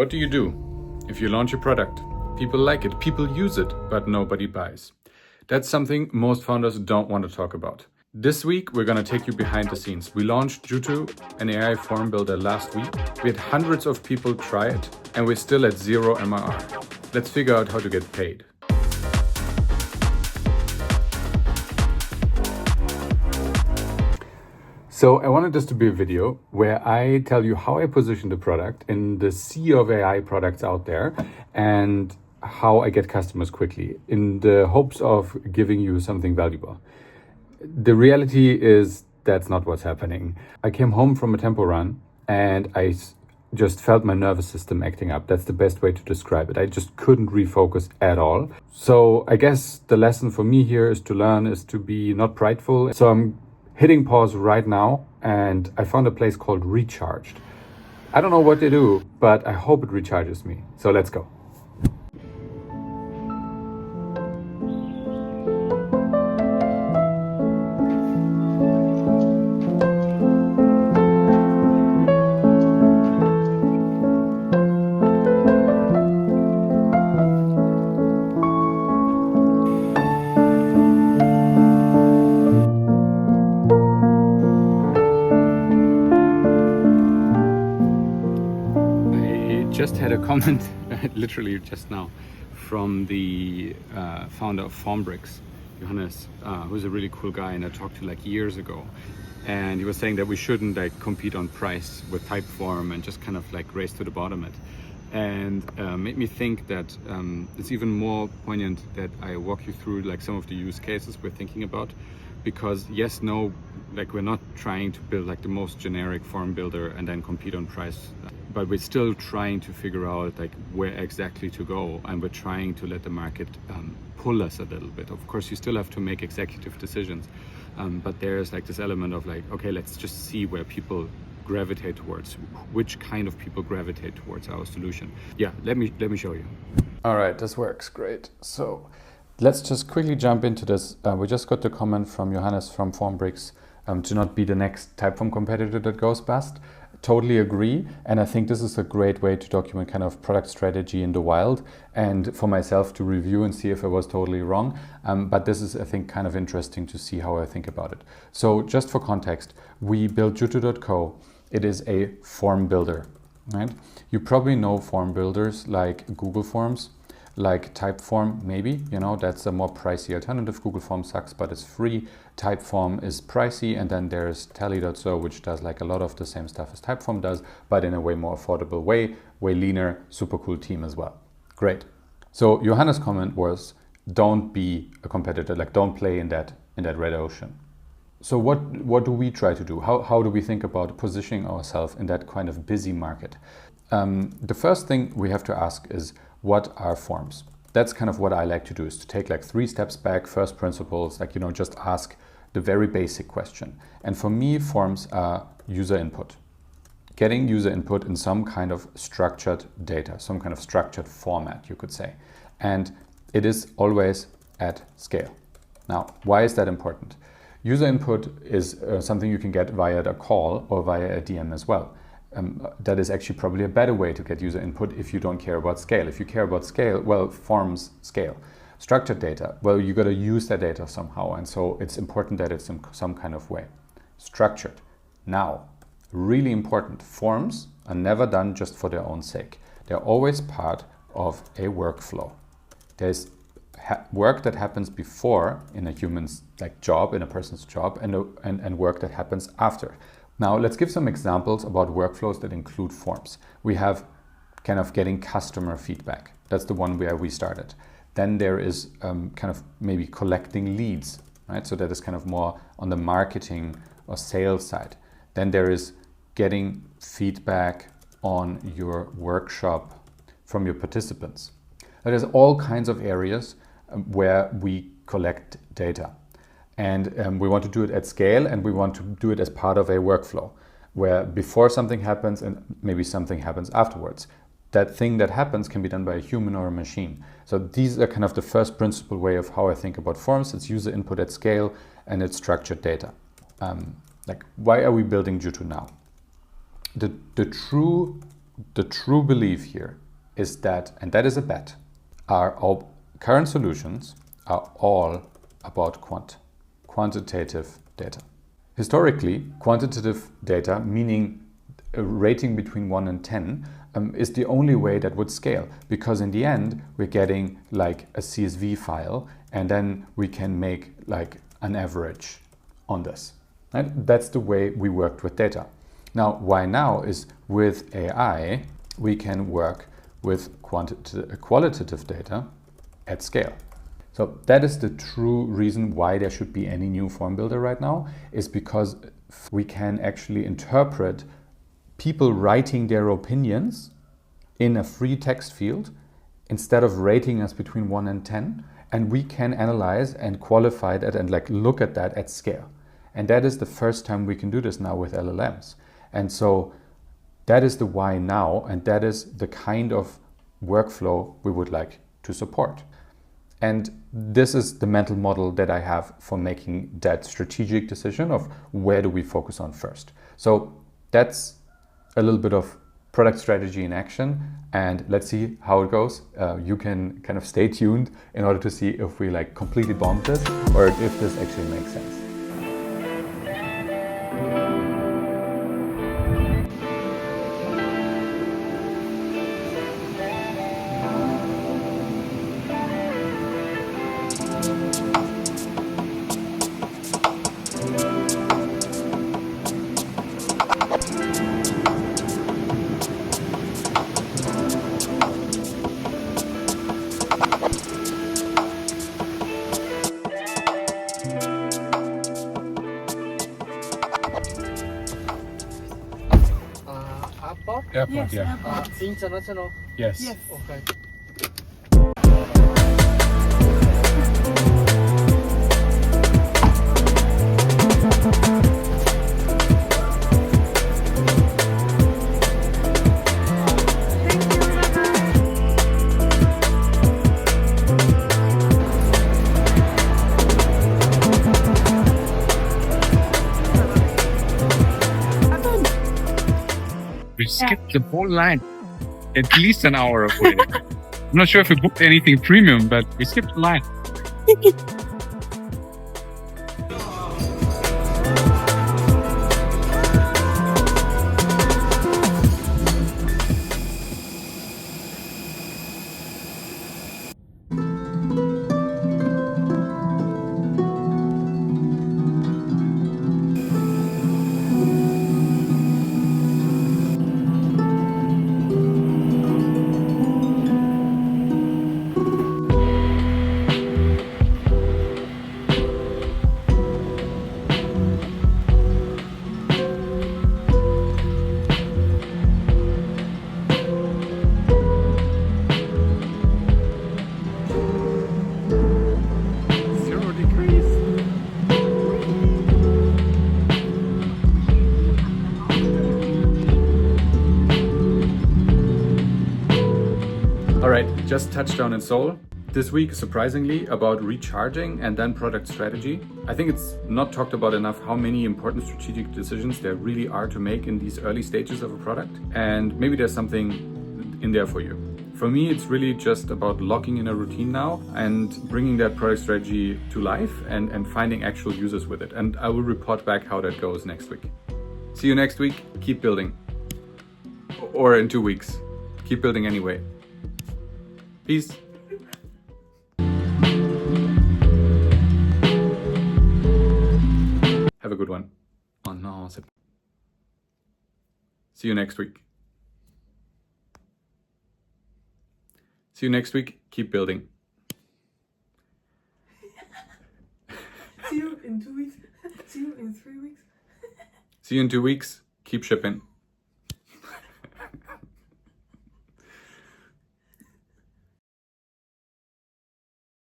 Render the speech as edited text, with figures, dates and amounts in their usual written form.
What do you do if you launch a product? People like it, people use it, but nobody buys. That's something most founders don't want to talk about. This week, we're going to take you behind the scenes. We launched Jutu, an AI form builder, last week. We had hundreds of people try it, and we're still at 0 MRR. Let's figure out how to get paid. So I wanted this to be a video where I tell you how I position the product in the sea of AI products out there and how I get customers quickly in the hopes of giving you something valuable. The reality is that's not what's happening. I came home from a tempo run and I just felt my nervous system acting up. That's the best way to describe it. I just couldn't refocus at all. So I guess the lesson for me here is to be not prideful. So I'm hitting pause right now, and I found a place called Recharged. I don't know what they do, but I hope it recharges me. So let's go. Just had a comment, literally just now, from the founder of Formbricks, Johannes, who's a really cool guy, and I talked to years ago. And he was saying that we shouldn't compete on price with Typeform and just kind of race to the bottom it. And made me think that it's even more poignant that I walk you through some of the use cases we're thinking about. Because yes, no, we're not trying to build the most generic form builder and then compete on price, but we're still trying to figure out where exactly to go, and we're trying to let the market pull us a little bit. Of course, you still have to make executive decisions, but there's this element of okay, let's just see where people gravitate towards, which kind of people gravitate towards our solution. Yeah, let me show you. All right, this works great. So let's just quickly jump into this. We just got the comment from Johannes from Formbricks to not be the next Typeform competitor that goes bust. Totally agree, and I think this is a great way to document kind of product strategy in the wild, and for myself to review and see if I was totally wrong. But this is, I think, kind of interesting to see how I think about it. So just for context, we built Jutu.co. It is a form builder, right? You probably know form builders like Google Forms, like Typeform, maybe, that's a more pricey alternative. Google Form sucks, but it's free. Typeform is pricey, and then there's Tally.so, which does a lot of the same stuff as Typeform does, but in a way more affordable way leaner, super cool team as well. Great. So Johannes' comment was, don't be a competitor, don't play in that red ocean. So what do we try to do? How do we think about positioning ourselves in that kind of busy market? The first thing we have to ask is, what are forms? That's kind of what I like to do, is to take 3 steps back, first principles, just ask the very basic question. And for me, forms are user input. Getting user input in some kind of structured data, some kind of structured format, you could say. And it is always at scale. Now, why is that important? User input is something you can get via a call or via a DM as well. That is actually probably a better way to get user input if you don't care about scale. If you care about scale, well, forms scale. Structured data, well, you got to use that data somehow, and so it's important that it's in some kind of way. Structured. Now, really important, forms are never done just for their own sake. They're always part of a workflow. There's work that happens before in a human's job, in a person's job, and work that happens after. Now, let's give some examples about workflows that include forms. We have kind of getting customer feedback. That's the one where we started. Then there is kind of maybe collecting leads, right? So that is kind of more on the marketing or sales side. Then there is getting feedback on your workshop from your participants. There's all kinds of areas where we collect data. And we want to do it at scale, and we want to do it as part of a workflow where before something happens and maybe something happens afterwards. That thing that happens can be done by a human or a machine. So these are kind of the first principle way of how I think about forms. It's user input at scale, and it's structured data. Why are we building Jutu now? The true the true belief here is that, and that is a bet, our current solutions are all about quantitative data. Historically, quantitative data, meaning a rating between 1 and 10, is the only way that would scale, because in the end we're getting like a CSV file and then we can make like an average on this. Right? That's the way we worked with data. Now, why now is with AI we can work with qualitative data at scale. So that is the true reason why there should be any new form builder right now, is because we can actually interpret people writing their opinions in a free text field instead of rating us between 1 and 10, and we can analyze and qualify that and like look at that at scale. And that is the first time we can do this now with LLMs. And so that is the why now, and that is the kind of workflow we would like to support. And this is the mental model that I have for making that strategic decision of where do we focus on first. So that's a little bit of product strategy in action, and let's see how it goes. You can kind of stay tuned in order to see if we like completely bomb this or if this actually makes sense. Airport, Yes, yeah. airport. International. Yes. Yes. Okay. We skipped the whole line. At least an hour of waiting. I'm not sure if we booked anything premium, but we skipped the line. Alright, just touchdown in Seoul. This week, surprisingly, about recharging and then product strategy. I think it's not talked about enough how many important strategic decisions there really are to make in these early stages of a product. And maybe there's something in there for you. For me, it's really just about locking in a routine now and bringing that product strategy to life and finding actual users with it. And I will report back how that goes next week. See you next week. Keep building. Or in 2 weeks. Keep building anyway. Peace. Have a good one. Oh no. See you next week. See you next week. Keep building. See you in 2 weeks. See you in 3 weeks. See you in 2 weeks. Keep shipping.